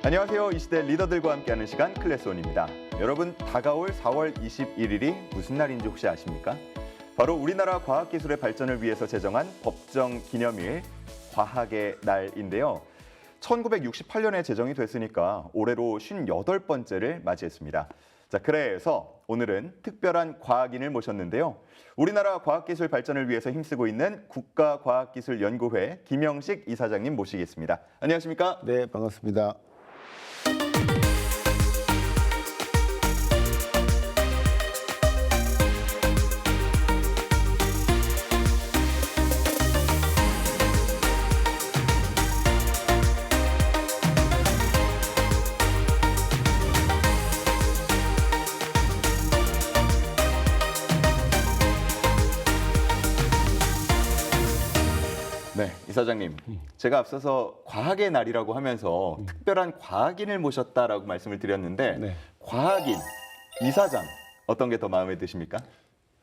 안녕하세요. 이 시대 리더들과 함께하는 시간 클래스온입니다. 여러분, 다가올 4월 21일이 무슨 날인지 혹시 아십니까? 바로 우리나라 과학기술의 발전을 위해서 제정한 법정 기념일 과학의 날인데요. 1968년에 제정이 됐으니까 올해로 58번째를 맞이했습니다. 자, 그래서 오늘은 특별한 과학인을 모셨는데요. 우리나라 과학기술 발전을 위해서 힘쓰고 있는 국가과학기술연구회 김영식 이사장님 모시겠습니다. 안녕하십니까? 네, 반갑습니다. 네, 이사장님. 제가 앞서서 과학의 날이라고 하면서 특별한 과학인을 모셨다라고 말씀을 드렸는데 네. 과학인, 이사장 어떤 게 더 마음에 드십니까?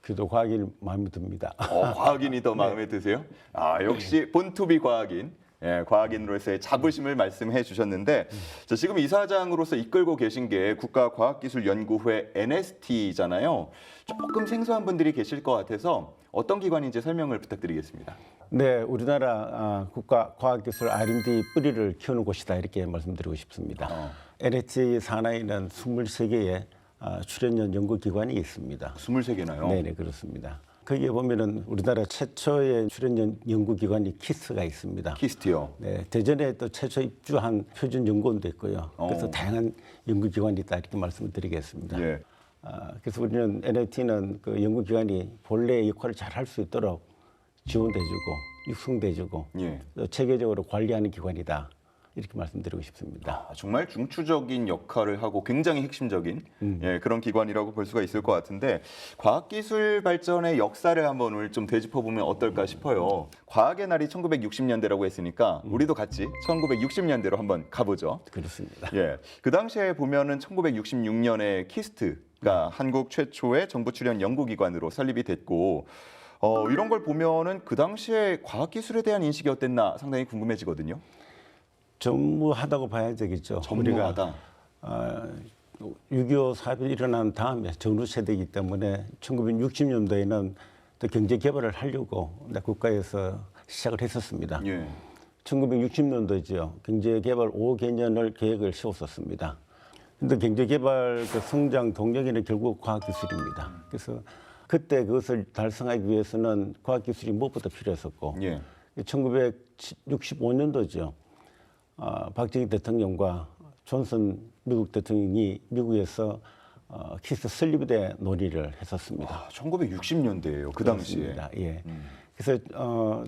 그래도 과학이 마음에 듭니다. 과학인이 더 마음에 드세요? 아, 역시 본투비 과학인. 예, 과학인으로서의 자부심을 말씀해 주셨는데 자, 지금 이사장으로서 이끌고 계신 게 국가과학기술연구회 NST잖아요. 조금 생소한 분들이 계실 것 같아서 어떤 기관인지 설명을 부탁드리겠습니다. 네, 우리나라 국가과학기술 R&D 뿌리를 키우는 곳이다 이렇게 말씀드리고 싶습니다. NST 산하에는 23개의 출연연 연구기관이 있습니다. 23개나요? 네, 그렇습니다. 거기에 보면은 우리나라 최초의 출연연 연구기관이 키스가 있습니다. 키스트요. 네, 대전에 또 최초 입주한 표준 연구원도 있고요. 그래서 다양한 연구기관이 있다 이렇게 말씀을 드리겠습니다. 예. 그래서 우리는 NIT는 그 연구기관이 본래의 역할을 잘 할 수 있도록 지원돼주고 육성돼주고 예. 또 체계적으로 관리하는 기관이다 이렇게 말씀드리고 싶습니다. 정말 중추적인 역할을 하고 굉장히 핵심적인 예, 그런 기관이라고 볼 수가 있을 것 같은데 과학기술 발전의 역사를 한번 오늘 좀 되짚어보면 어떨까 싶어요. 과학의 날이 1960년대라고 했으니까 우리도 같이 1960년대로 한번 가보죠. 그렇습니다. 예, 그 당시에 보면은 1966년에 키스트가 한국 최초의 정부 출연 연구기관으로 설립이 됐고 이런 걸 보면은 그 당시에 과학기술에 대한 인식이 어땠나 상당히 궁금해지거든요. 전무하다고 봐야 되겠죠. 전무하다. 6.25 사변이 일어난 다음에 전후 세대이기 때문에 1960년도에는 또 경제 개발을 하려고 국가에서 시작을 했었습니다. 예. 1960년도죠. 경제 개발 5개년을 계획을 세웠었습니다. 근데 경제 개발 그 성장 동력에는 결국 과학기술입니다. 그래서 그때 그것을 달성하기 위해서는 과학기술이 무엇보다 필요했었고, 예. 1965년도죠. 박정희 대통령과 존슨 미국 대통령이 미국에서 키스 설립에 대한 논의를 했었습니다. 1960년대예요. 그 당시에. 그렇습니다. 예. 그래서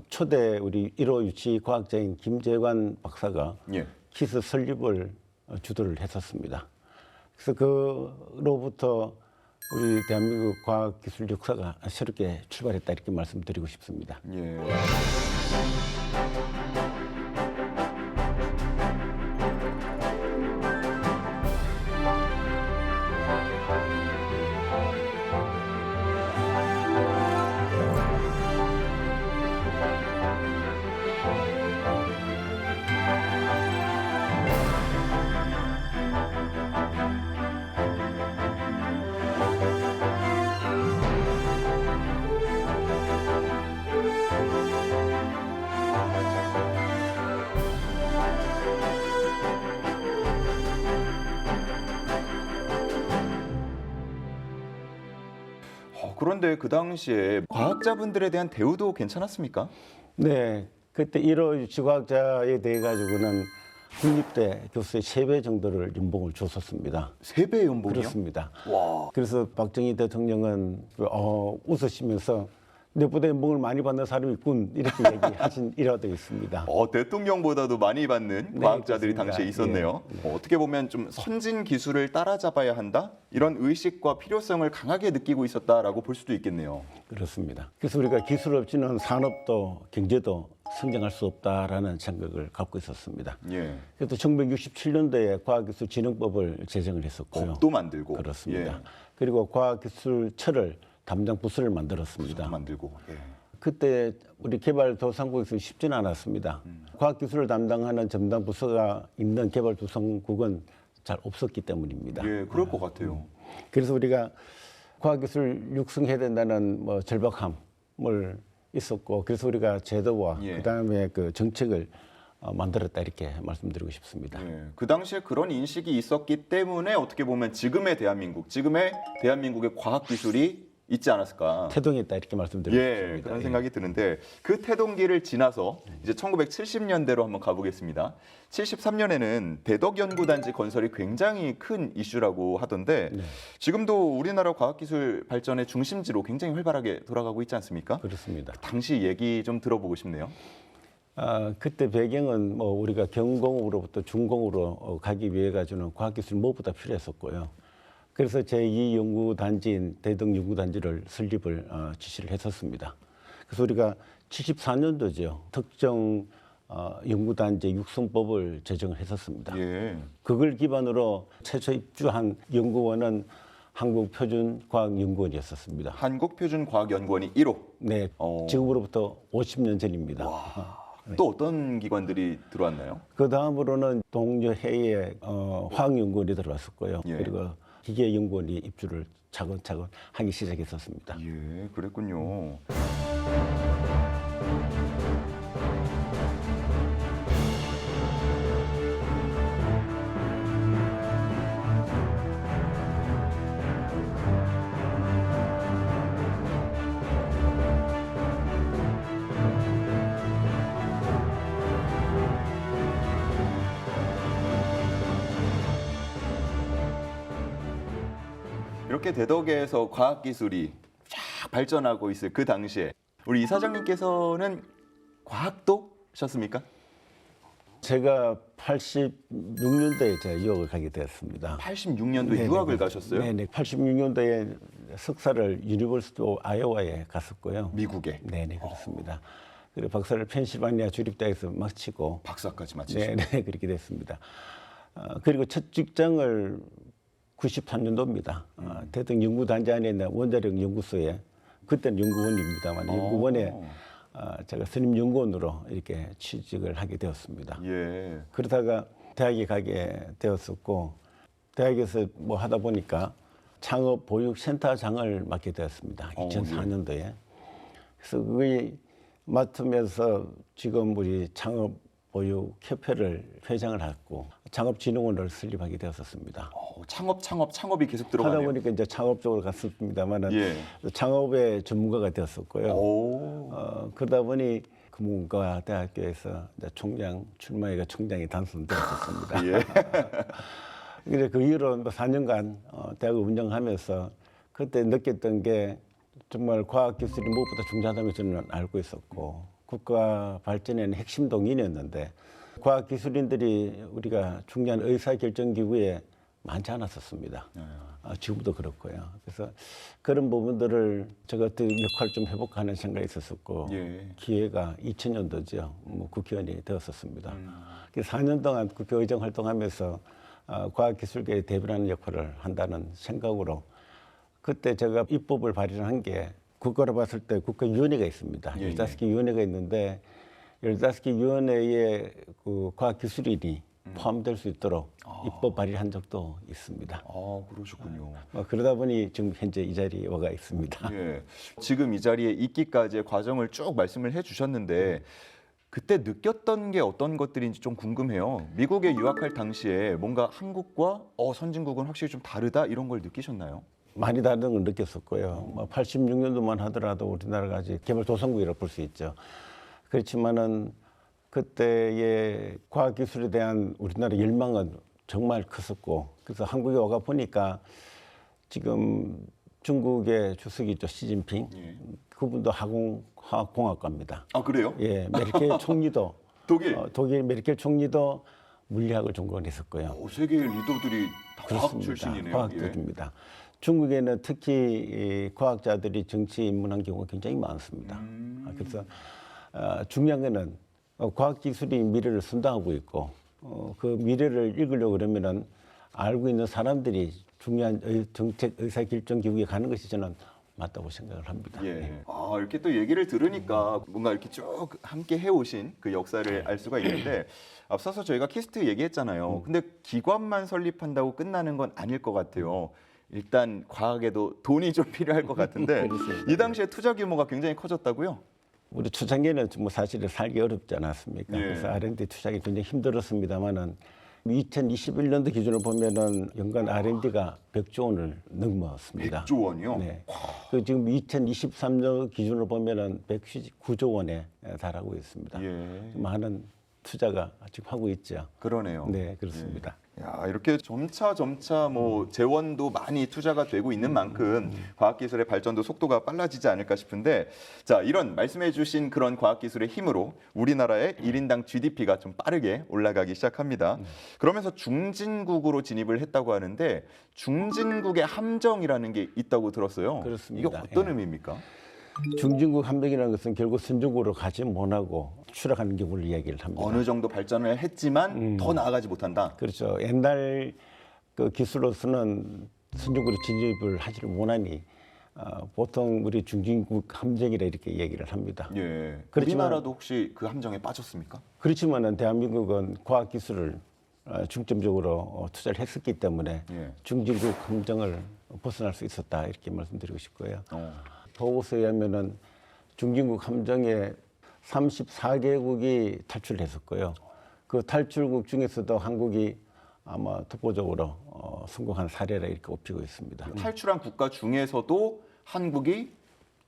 초대 우리 1호 유치 과학자인 김재관 박사가 예. 키스 설립을 주도를 했었습니다. 그래서 그로부터 우리 대한민국 과학기술 역사가 새롭게 출발했다 이렇게 말씀드리고 싶습니다. 예. 그런데 그 당시에 과학자분들에 대한 대우도 괜찮았습니까? 네, 그때 1호 유치과학자에 대해 가지고는 국립대 교수의 3배 정도를 연봉을 줬었습니다. 3배 연봉이요? 그렇습니다. 와. 그래서 박정희 대통령은 웃으시면서 내보다 연봉을 많이 받는 사람이 있군 이렇게 얘기하신 일화도 있습니다. 대통령보다도 많이 받는 과학자들이 그렇습니다. 당시에 있었네요. 어떻게 보면 좀 선진 기술을 따라잡아야 한다? 이런 의식과 필요성을 강하게 느끼고 있었다라고 볼 수도 있겠네요. 그렇습니다. 그래서 우리가 기술 없이는 산업도 경제도 성장할 수 없다라는 생각을 갖고 있었습니다. 예. 그래서 1967년도에 과학기술진흥법을 제정을 했었고요. 법도 만들고. 그렇습니다. 예. 그리고 과학기술처를 담당 부서를 만들었습니다. 만들고. 예. 그때 우리 개발도상국에서 쉽지는 않았습니다. 과학기술을 담당하는 전담 부서가 있는 개발도상국은 잘 없었기 때문입니다. 예, 그럴 것 같아요. 그래서 우리가 과학기술 육성해야 된다는 뭐 절박함을 있었고, 그래서 우리가 제도와 예. 그다음에 그 정책을 만들었다 이렇게 말씀드리고 싶습니다. 예, 그 당시에 그런 인식이 있었기 때문에 어떻게 보면 지금의 대한민국의 과학기술이 있지 않았을까. 태동했다 이렇게 말씀드리고 예, 싶습니다. 그런 생각이 드는데 그 태동기를 지나서 이제 1970년대로 한번 가보겠습니다. 73년에는 대덕연구단지 건설이 굉장히 큰 이슈라고 하던데 지금도 우리나라 과학기술 발전의 중심지로 굉장히 활발하게 돌아가고 있지 않습니까? 그렇습니다. 당시 얘기 좀 들어보고 싶네요. 그때 배경은 뭐 우리가 경공으로부터 중공으로 가기 위해 가지고는 과학기술이 무엇보다 필요했었고요. 그래서 제2연구단지인 대덕연구단지를 설립을 지시를 했었습니다. 그래서 우리가 74년도죠. 특정 연구단지 육성법을 제정을 했었습니다. 예. 그걸 기반으로 최초 입주한 연구원은 한국표준과학연구원이었었습니다. 한국표준과학연구원이 1호. 네, 지금으로부터 50년 전입니다. 또 어떤 기관들이 들어왔나요? 그 다음으로는 동료 해외 화학연구원이 들어왔었고요. 예. 그리고 기계연구원이 입주를 차근차근 하기 시작했었습니다. 예, 그랬군요. 이렇게 대덕에서 과학기술이 쫙 발전하고 있을 그 당시에 우리 이사장님께서는 과학도셨습니까? 제가 86년도에 제가 유학을 가게 되었습니다. 86년도 네네. 유학을 가셨어요? 네네. 86년도에 석사를 유니버시티 오브 아이오와에 갔었고요. 미국에 네네, 그렇습니다. 그리고 박사를 펜실바니아 주립대에서 마치고 박사까지 마치셨어요? 네네, 그렇게 됐습니다. 그리고 첫 직장을 93년도입니다. 대덕 연구단지 안에 있는 원자력 연구소에, 그때는 연구원입니다만 연구원에 제가 선임 연구원으로 이렇게 취직을 하게 되었습니다. 예. 그러다가 대학에 가게 되었었고, 대학에서 뭐 하다 보니까 창업 보육센터장을 맡게 되었습니다. 2004년도에. 그래서 그게 맡으면서 지금 우리 창업 보육협회를 회장을 했고 창업진흥원을 설립하게 되었었습니다. 창업이 계속 하다 들어가네요. 보니까 이제 창업 쪽으로 갔었습니다만은 예. 창업의 전문가가 되었었고요. 오. 그러다 보니 금문과대학교에서 이제 총장 출마해가 총장이 당선되었었습니다. 예. 그래 그 이후로 4년간 대학을 운영하면서 그때 느꼈던 게 정말 과학기술이 무엇보다 중요하다는 저는 알고 있었고 국가 발전에는 핵심 동인이었는데 과학기술인들이 우리가 중요한 의사결정기구에 많지 않았었습니다. 지금도 그렇고요. 그래서 그런 부분들을 제가 어떤 역할을 좀 해볼까 하는 생각이 있었었고 예. 기회가 2000년도죠. 뭐 국회의원이 되었었습니다. 그래서 4년 동안 국회의정 활동하면서 과학기술계에 대변하는 역할을 한다는 생각으로 그때 제가 입법을 발의한 게 국가로 봤을 때 국가위원회가 있습니다. 예, 15개 위원회가 있는데 15개 위원회에 그 과학기술인이 포함될 수 있도록 입법 발의한 적도 있습니다. 그러셨군요. 그러다 보니 지금 현재 이 자리에 와가 있습니다. 예. 지금 이 자리에 있기까지의 과정을 쭉 말씀을 해주셨는데 그때 느꼈던 게 어떤 것들인지 좀 궁금해요. 미국에 유학할 당시에 뭔가 한국과 선진국은 확실히 좀 다르다 이런 걸 느끼셨나요? 많이 다른 걸 느꼈었고요. 86년도만 하더라도 우리나라가 아직 개발도상국이라고 볼 수 있죠. 그렇지만은 그때의 과학기술에 대한 우리나라 열망은 정말 컸었고, 그래서 한국에 와가 보니까 지금 중국의 주석이죠, 시진핑. 예. 그분도 화학공학과입니다. 아, 그래요? 예, 메르켈 총리도 독일 메르켈 총리도 물리학을 전공했었고요. 세계 리더들이 다 과학 출신이네요. 과학적입니다. 중국에는 특히 이 과학자들이 정치에 입문한 경우가 굉장히 많습니다. 그래서 중요한 거는 과학기술이 미래를 선도하고 있고 그 미래를 읽으려고 그러면은 알고 있는 사람들이 중요한 정책 의사결정기구에 가는 것이 저는 맞다고 생각을 합니다. 예. 아, 이렇게 또 얘기를 들으니까 뭔가 이렇게 쭉 함께 해오신 그 역사를 알 수가 있는데 앞서서 저희가 키스트 얘기했잖아요. 근데 기관만 설립한다고 끝나는 건 아닐 것 같아요. 일단 과학에도 돈이 좀 필요할 것 같은데 그렇습니다. 이 당시에 투자 규모가 굉장히 커졌다고요? 우리 초창기에는 뭐 사실은 살기 어렵지 않았습니까? 예. 그래서 R&D 투자가 굉장히 힘들었습니다만은 2021년도 기준으로 보면은 연간 R&D가 100조 원을 넘었습니다. 100조 원이요? 네. 그 지금 2023년 기준으로 보면은 119조 원에 달하고 있습니다. 예. 많은 투자가 지금 하고 있죠. 그러네요. 네, 그렇습니다. 야, 이렇게 점차 뭐 재원도 많이 투자가 되고 있는 만큼 과학기술의 발전도 속도가 빨라지지 않을까 싶은데 자, 이런 말씀해 주신 그런 과학기술의 힘으로 우리나라의 1인당 GDP가 좀 빠르게 올라가기 시작합니다. 그러면서 중진국으로 진입을 했다고 하는데 중진국의 함정이라는 게 있다고 들었어요. 그렇습니다. 이게 어떤 예. 의미입니까? 중진국 함정이라는 것은 결국 선진국으로 가지 못하고 추락하는 경우를 이야기를 합니다. 어느 정도 발전을 했지만 더 나아가지 못한다. 그렇죠. 옛날 그 기술로서는 선진국으로 진입을 하지를 못하니 보통 우리 중진국 함정이라 이렇게 얘기를 합니다. 예. 그렇지만- 우리나라도 혹시 그 함정에 빠졌습니까? 그렇지만은 대한민국은 과학 기술을 중점적으로 투자를 했었기 때문에 예. 중진국 함정을 벗어날 수 있었다 이렇게 말씀드리고 싶고요. 어. 보고서에 의하면은 중진국 함정에 34개국이 탈출했었고요. 그 탈출국 중에서도 한국이 아마 독보적으로 성공한 사례라 이렇게 꼽히고 있습니다. 탈출한 국가 중에서도 한국이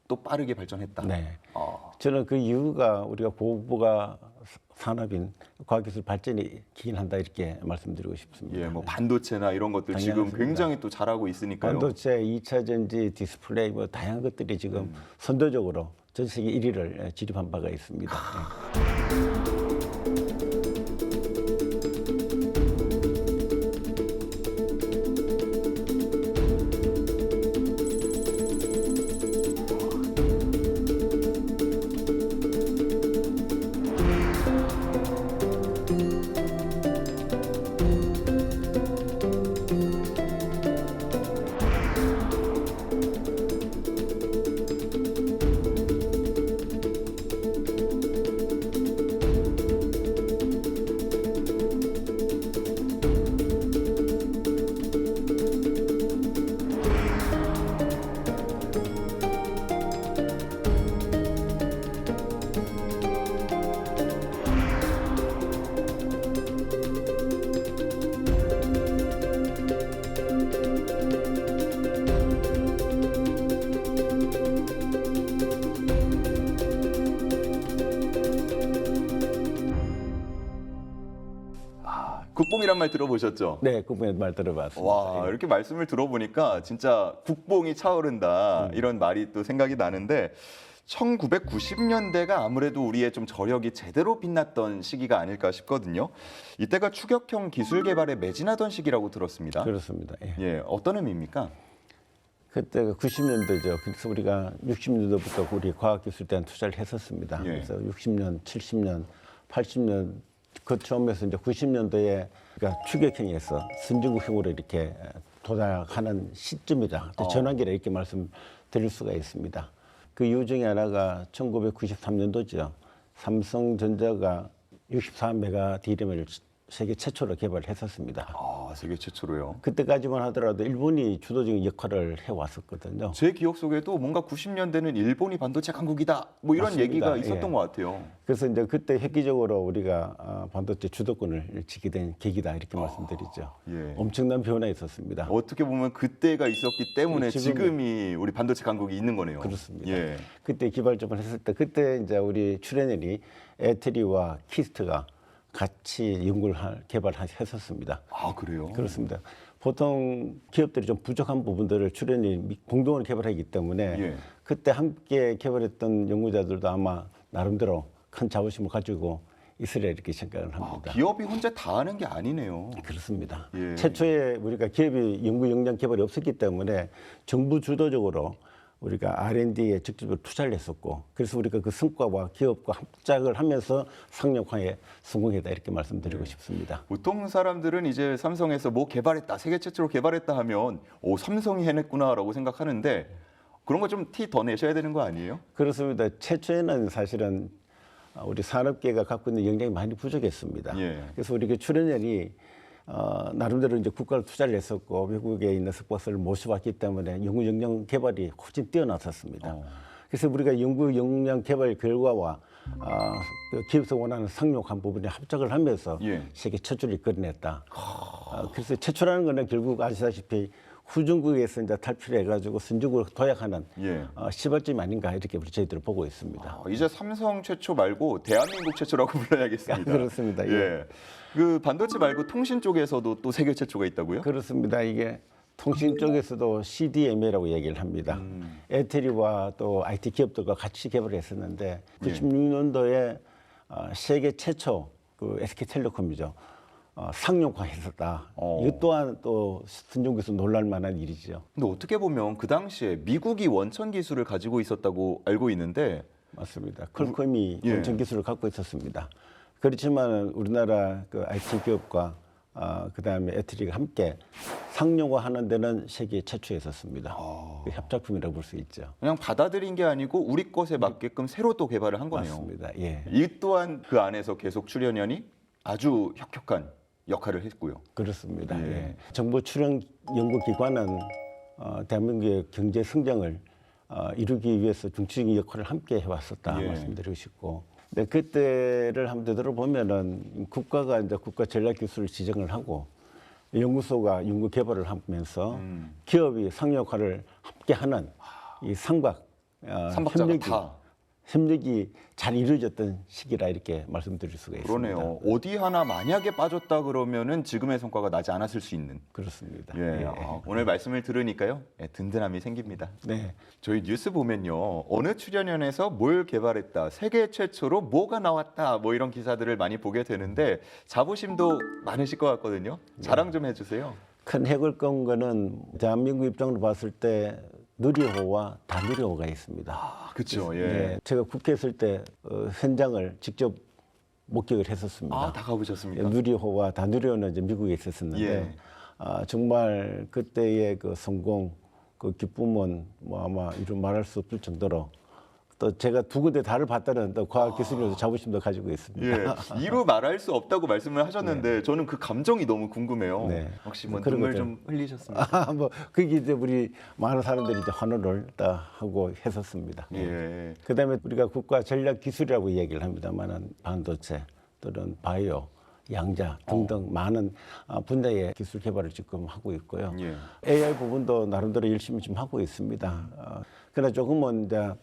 또 빠르게 발전했다. 네. 아, 저는 그 이유가 우리가 고부가 산업인 과학기술 발전이 기인한다 이렇게 말씀드리고 싶습니다. 예, 뭐 반도체나 이런 것들 지금 당연하습니다. 굉장히 또 잘하고 있으니까요. 반도체, 2차 전지, 디스플레이 뭐 다양한 것들이 지금 선도적으로 전 세계 1위를 지립한 바가 있습니다. 국뽕이란 말 들어보셨죠? 네, 그 부분에 말 들어봤습니다. 와, 이렇게 말씀을 들어보니까 진짜 국뽕이 차오른다 이런 말이 또 생각이 나는데 1990년대가 아무래도 우리의 좀 저력이 제대로 빛났던 시기가 아닐까 싶거든요. 이때가 추격형 기술 개발에 매진하던 시기라고 들었습니다. 그렇습니다. 예. 예, 어떤 의미입니까? 그때가 90년대죠. 그래서 우리가 60년대부터 우리 과학기술에 대한 투자를 했었습니다. 예. 그래서 60년, 70년, 80년 그 처음에서 이제 90년대에 그러니까 추격형에서 선진국형으로 이렇게 도달하는 시점이다. 전환기라 이렇게 말씀드릴 수가 있습니다. 그 이유 중에 하나가 1993년도죠. 삼성전자가 64메가 D램을 세계 최초로 개발을 했었습니다. 아, 세계 최초로요. 그때까지만 하더라도 일본이 주도적인 역할을 해왔었거든요. 제 기억 속에도 뭔가 90년대는 일본이 반도체 강국이다 뭐 이런 맞습니다. 얘기가 있었던 예. 것 같아요. 그래서 이제 그때 획기적으로 우리가 반도체 주도권을 지게 된 계기다 이렇게 말씀드리죠. 예. 엄청난 변화가 있었습니다. 어떻게 보면 그때가 있었기 때문에 지금은- 지금이 우리 반도체 강국이 있는 거네요. 그렇습니다. 예. 그때 기발점을 했을 때 그때 이제 우리 출연연이 에트리와 키스트가 같이 개발했었습니다. 아, 그래요? 그렇습니다. 보통 기업들이 좀 부족한 부분들을 출연이 공동으로 개발하기 때문에 예. 그때 함께 개발했던 연구자들도 아마 나름대로 큰 자부심을 가지고 있으리라 이렇게 생각을 아, 합니다. 기업이 혼자 다 하는 게 아니네요. 그렇습니다. 예. 최초에 우리가 기업이 연구 역량 개발이 없었기 때문에 정부 주도적으로 우리가 R&D에 직접적으로 투자를 했었고 그래서 우리가 그 성과와 기업과 합작을 하면서 상용화에 성공했다 이렇게 말씀드리고 싶습니다. 보통 사람들은 이제 삼성에서 뭐 개발했다, 세계 최초로 개발했다 하면 오, 삼성이 해냈구나라고 생각하는데 그런 거 좀 티 더 내셔야 되는 거 아니에요? 그렇습니다. 최초에는 사실은 우리 산업계가 갖고 있는 역량이 많이 부족했습니다. 예. 그래서 우리 그 출연연이 나름대로 이제 국가를 투자를 했었고 외국에 있는 석박사를 모셔왔기 때문에 연구 역량 개발이 훨씬 뛰어났었습니다. 그래서 우리가 연구 역량 개발 결과와 그 기업에서 원하는 상용한 부분에 합작을 하면서 예. 세계 최초를 이끌어냈다. 그래서 최초라는 거는 결국 아시다시피 후진국에서 이제 탈피를 해가지고 선진국으로 도약하는 예. 시발점이 아닌가 이렇게 저희들은 보고 있습니다. 이제 삼성 최초 말고 대한민국 최초라고 불러야겠습니다. 그렇습니다. 예. 그 반도체 말고 통신 쪽에서도 또 세계 최초가 있다고요? 그렇습니다. 이게 통신 쪽에서도 CDMA라고 얘기를 합니다. 에테리와 또 IT 기업들과 같이 개발했었는데 96년도에 세계 최초 그 SK텔레콤이죠. 상용화했었다. 이것 또한 또 선진국에서 놀랄 만한 일이죠. 근데 어떻게 보면 그 당시에 미국이 원천 기술을 가지고 있었다고 알고 있는데 맞습니다. 퀄컴이 예. 원천 기술을 갖고 있었습니다. 그렇지만 우리나라 그 IT 기업과 그다음에 에트리가 함께 상용화하는 데는 세계 최초였었습니다. 그 협작품이라고 볼 수 있죠. 그냥 받아들인 게 아니고 우리 것에 맞게끔 새로 또 개발을 한 거네요. 맞습니다. 예. 이 또한 그 안에서 계속 출연연이 아주 혁혁한 역할을 했고요. 그렇습니다. 예. 예. 정부 출연 연구기관은 대한민국의 경제 성장을 이루기 위해서 중추적인 역할을 함께 해왔었다 예. 말씀드리고 싶고, 근데 그때를 한번 되돌아보면은 국가가 이제 국가 전략기술을 지정을 하고 연구소가 연구 개발을 하면서 기업이 상용화를 함께하는 이 삼각 삼박자가 협력이 잘 이루어졌던 시기라 이렇게 말씀드릴 수가 있습니다. 그러네요. 어디 하나 만약에 빠졌다 그러면은 지금의 성과가 나지 않았을 수 있는. 그렇습니다. 예. 오늘 말씀을 들으니까요, 든든함이 생깁니다. 네. 저희 뉴스 보면요, 어느 출연연에서 뭘 개발했다, 세계 최초로 뭐가 나왔다, 뭐 이런 기사들을 많이 보게 되는데 자부심도 많으실 것 같거든요. 자랑 좀 해주세요. 큰 해볼 거는 대한민국 입장으로 봤을 때 누리호와 다누리호가 있습니다. 그렇죠. 예. 네, 제가 국회에 있을 때 현장을 직접 목격을 했었습니다. 다 가보셨습니까? 누리호와 다누리호는 이제 미국에 있었었는데 예. 정말 그때의 그 성공, 그 기쁨은 뭐 아마 이루 말할 수 없을 정도로 또 제가 두 군데 다를 봤다는 또 과학기술로서 자부심도 가지고 있습니다. 예, 이루 말할 수 없다고 말씀을 하셨는데 저는 그 감정이 너무 궁금해요. 네. 혹시 뭐 그런 눈물 것들. 좀 흘리셨습니까? 뭐 그게 이제 우리 많은 사람들이 이제 환호를 다 하고 했었습니다. 예. 그다음에 우리가 국가 전략 기술이라고 얘기를 합니다만은 반도체 또는 바이오, 양자 등등 많은 분야의 기술 개발을 지금 하고 있고요. 예. AI 부분도 나름대로 열심히 좀 하고 있습니다. 그러나 조금은 이제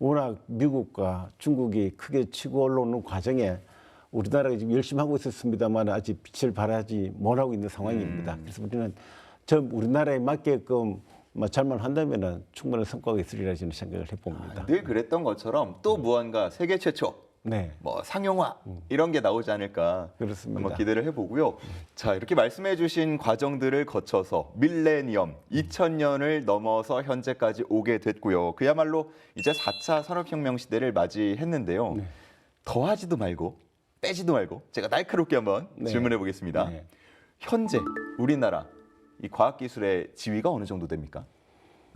워낙 미국과 중국이 크게 치고 올라오는 과정에 우리나라가 지금 열심히 하고 있었습니다만 아직 빛을 발하지 못하고 있는 상황입니다. 그래서 우리는 우리나라에 맞게끔 잘만 한다면은 충분한 성과가 있으리라 저는 생각을 해봅니다. 늘 그랬던 것처럼 또 무언가 세계 최초, 네, 뭐 상용화 이런 게 나오지 않을까 그렇습니다. 한번 기대를 해보고요. 자, 이렇게 말씀해주신 과정들을 거쳐서 밀레니엄 2000년을 넘어서 현재까지 오게 됐고요. 그야말로 이제 4차 산업혁명 시대를 맞이했는데요. 더하지도 말고 빼지도 말고 제가 날카롭게 한번 질문해 보겠습니다. 네. 현재 우리나라 이 과학기술의 지위가 어느 정도 됩니까?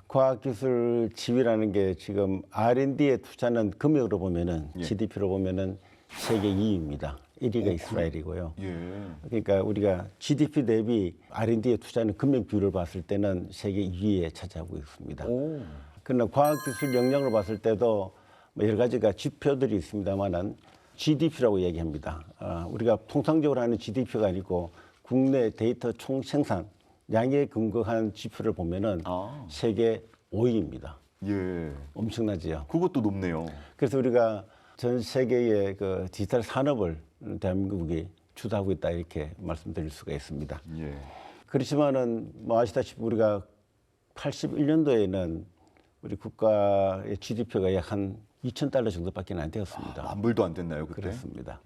과학기술 지위라는 게 지금 R&D에 투자는 금액으로 보면은 예. GDP로 보면은 세계 2위입니다. 1위가 이스라엘이고요. 예. 그러니까 우리가 GDP 대비 R&D에 투자하는 금액 비율을 봤을 때는 세계 2위에 차지하고 있습니다. 오. 그러나 과학기술 역량을 봤을 때도 뭐 여러 가지가 지표들이 있습니다만은 GDP라고 얘기합니다. 우리가 통상적으로 하는 GDP가 아니고 국내 데이터 총 생산 양에 근거한 지표를 보면은 세계 5위입니다. 예. 엄청나지요. 그것도 높네요. 그래서 우리가 전 세계의 그 디지털 산업을 대한민국이 주도하고 있다 이렇게 말씀드릴 수가 있습니다. 예. 그렇지만은 뭐 아시다시피 우리가 81년도에는 우리 국가의 GDP가 약 한 $2,000 정도밖에 안 되었습니다. 만 불도 안 됐나요, 그때? 그렇습니다.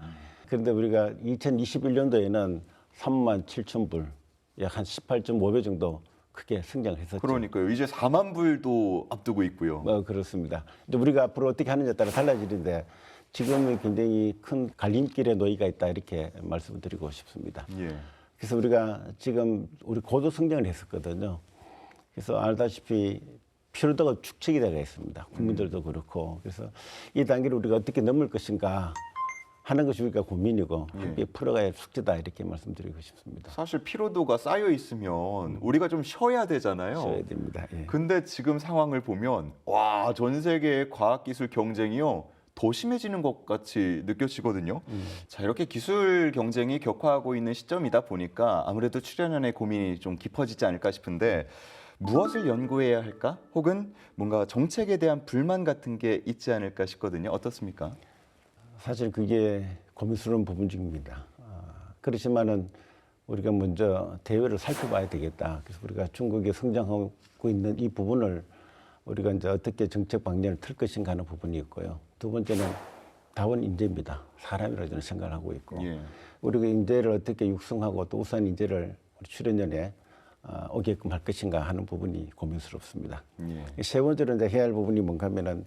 그런데 우리가 2021년도에는 37,000불, 약 한 18.5배 정도 크게 성장을 했었죠. 그러니까요. 이제 4만 불도 앞두고 있고요. 그렇습니다. 이제 우리가 앞으로 어떻게 하느냐에 따라 달라지는데 지금은 굉장히 큰 갈림길에 놓이가 있다 이렇게 말씀을 드리고 싶습니다. 예. 그래서 우리가 지금 우리 고도 성장을 했었거든요. 그래서 알다시피 피로도가 축적이 되어 있습니다. 국민들도 그렇고. 그래서 이 단계를 우리가 어떻게 넘을 것인가 하는 것이 우리가 고민이고 함께 풀어가야 할 숙제다 이렇게 말씀드리고 싶습니다. 사실 피로도가 쌓여 있으면 우리가 좀 쉬어야 되잖아요. 쉬어야 됩니다. 예. 근데 지금 상황을 보면 와, 전 세계의 과학기술 경쟁이요. 더 심해지는 것 같이 느껴지거든요. 자, 이렇게 기술 경쟁이 격화하고 있는 시점이다 보니까 아무래도 출연연의 고민이 좀 깊어지지 않을까 싶은데 무엇을 연구해야 할까? 혹은 뭔가 정책에 대한 불만 같은 게 있지 않을까 싶거든요. 어떻습니까? 사실 그게 고민스러운 부분 중입니다. 그렇지만은 우리가 먼저 대외를 살펴봐야 되겠다. 그래서 우리가 중국이 성장하고 있는 이 부분을 우리가 이제 어떻게 정책 방향을 틀 것인가 하는 부분이 있고요. 두 번째는 다원 인재입니다. 사람이라고 저는 생각을 하고 있고 우리가 인재를 어떻게 육성하고 또 우수한 인재를 우리 출연연에 오게끔 할 것인가 하는 부분이 고민스럽습니다. 세 번째로 이제 해야 할 부분이 뭔가 하면은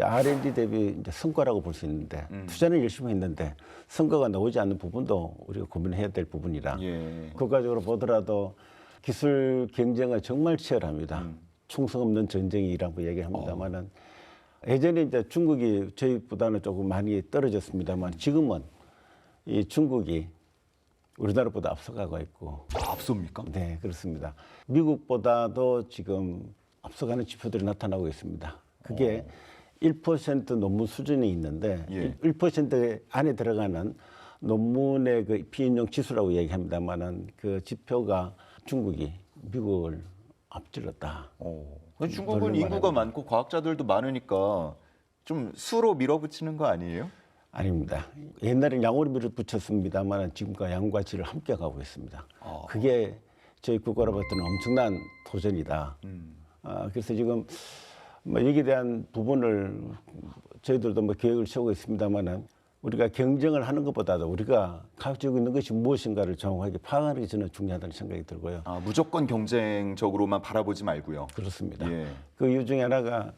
R&D 대비 이제 성과라고 볼 수 있는데 투자는 열심히 했는데 성과가 나오지 않는 부분도 우리가 고민해야 될 부분이라 국가적으로 보더라도 기술 경쟁은 정말 치열합니다. 충성 없는 전쟁이라고 얘기합니다만은 예전에 이제 중국이 저희보다는 조금 많이 떨어졌습니다만 지금은 이 중국이 우리나라보다 앞서가고 있고. 앞섭니까? 네, 그렇습니다. 미국보다도 지금 앞서가는 지표들이 나타나고 있습니다. 그게 1% 논문 수준이 있는데 1% 안에 들어가는 논문의 그 비인용 지수라고 얘기합니다만은 그 지표가 중국이 미국을 앞질렀다. 중국은 인구가 많고 과학자들도 많으니까 좀 수로 밀어붙이는 거 아니에요? 아닙니다. 옛날엔 양으로 밀어붙였습니다만 지금과 양과 질을 함께 가고 있습니다. 그게 저희 국가로부터는 엄청난 도전이다. 그래서 지금 뭐 여기에 대한 부분을 저희들도 뭐 계획을 세우고 있습니다만은 우리가 경쟁을 하는 것보다도 우리가 가지고 있는 것이 무엇인가를 정확하게 파악하는 게 저는 중요하다는 생각이 들고요. 무조건 경쟁적으로만 바라보지 말고요. 그렇습니다. 그 이유 중에 하나가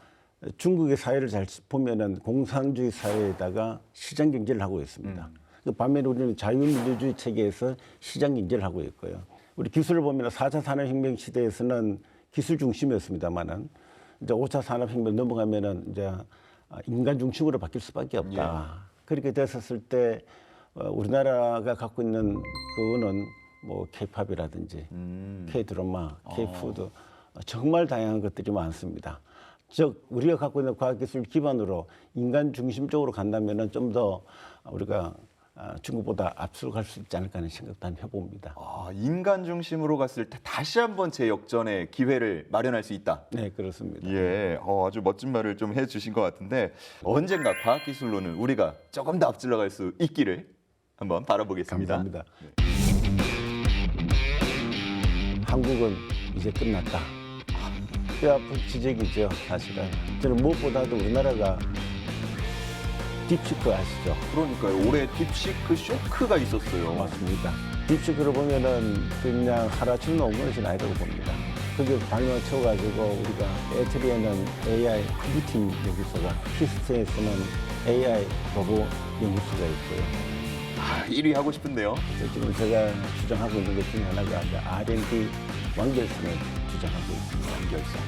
중국의 사회를 잘 보면은 공산주의 사회에다가 시장 경제를 하고 있습니다. 그 반면에 우리는 자유민주주의 체계에서 시장 경제를 하고 있고요. 우리 기술을 보면 4차 산업혁명 시대에서는 기술 중심이었습니다만은 이제 5차 산업혁명 넘어가면은 이제 인간 중심으로 바뀔 수밖에 없다. 그렇게 됐었을 때 우리나라가 갖고 있는 그거는 뭐 K-팝이라든지 K-드라마, K-푸드 정말 다양한 것들이 많습니다. 즉 우리가 갖고 있는 과학기술 기반으로 인간 중심적으로 간다면은 좀 더 우리가 중국보다 앞서갈 갈 수 있지 않을까 하는 생각도 한번 해봅니다. 인간 중심으로 갔을 때 다시 한번 재역전의 기회를 마련할 수 있다. 네, 그렇습니다. 아주 멋진 말을 좀 해주신 것 같은데 언젠가 과학기술로는 우리가 조금 더 앞질러갈 수 있기를 한번 바라보겠습니다. 감사합니다. 한국은 이제 끝났다. 뼈아픈 지적이죠, 사실은. 저는 무엇보다도 우리나라가 딥시크 아시죠? 그러니까요. 올해 딥시크 쇼크가 있었어요. 맞습니다. 딥시크를 보면은 그냥 하루아침에 온 것은 아니라고 봅니다. 그게 발명을 채워가지고 우리가 에트리에는 AI 컴퓨팅 연구소가, 키스트에서는 AI 로봇 연구소가 있고요. 1위 하고 싶은데요. 그래서 지금 제가 주장하고 있는 것 중에 하나가 R&D 완결성을 주장하고 있습니다. 완결성.